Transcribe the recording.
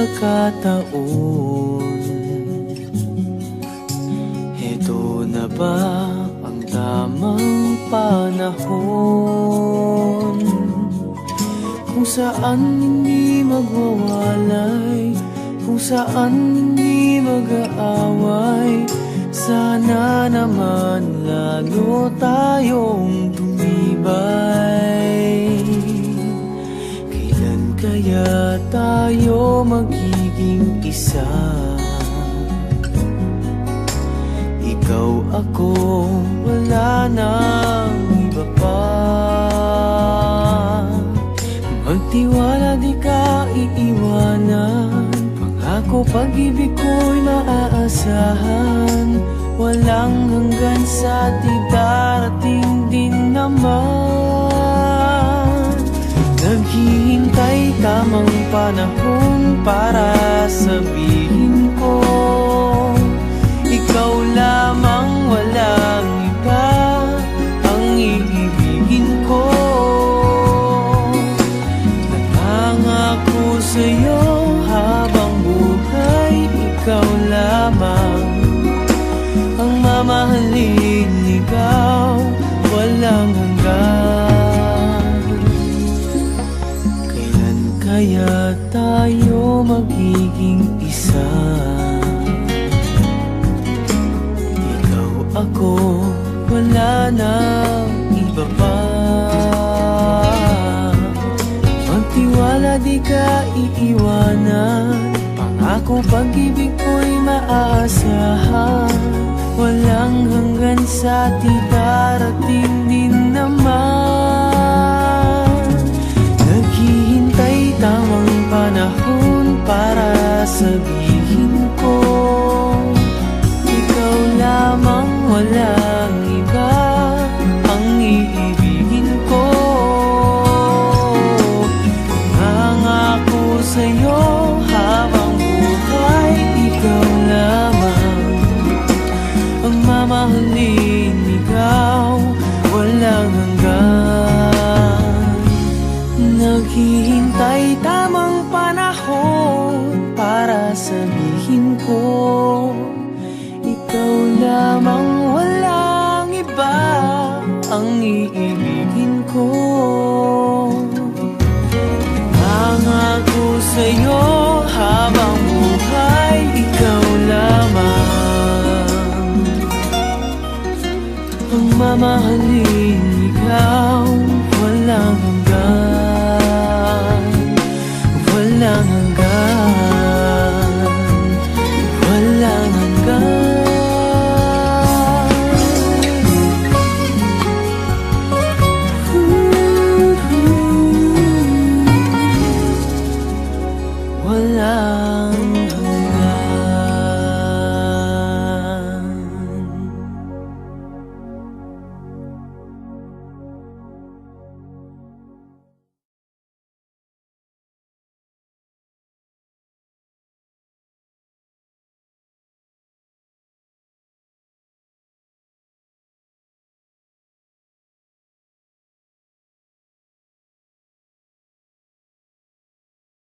pagkakataon. Heto na ba ang tamang panahon kung saan hindi magwawalay, kung saan hindi mag-aaway? Sana naman lalo tayong tumibay. Kailan kaya tayo magiging isa? Ikaw, ako, wala nang iba pa. Magtiwala, di ka iiwanan. Pangako, pag-ibig ko'y maaasahan. Walang hanggan sa di darating din naman. Naghihintay tamang panahon para sabihin ko, ikaw lamang, walang iba ang iibigin ko. Nangangako sa'yo habang buhay, ikaw lamang ang mamahalin, ikaw walang hanggan. Kailan kaya tayo magiging isa? Ikaw, ako, wala nang iba pa. Magtiwala, di ka iiwanan. Pangako, pag-ibig ko'y maaasahan. Walang hanggan sa di darating din naman. Naghihintay tamang panahon para sabihin ko, ikaw lamang, walang iba ang iibigin ko. Nangangako sa'yo habang buhay, ikaw lamang ang mamahalin, ikaw walang hanggan. Naghihintay tamang panahon para sabihin ko, ikaw lamang, walang iba ang iibigin ko. Nangako sa'yo habang buhay, ikaw lamang ang mamahalin, ikaw walang hanggan.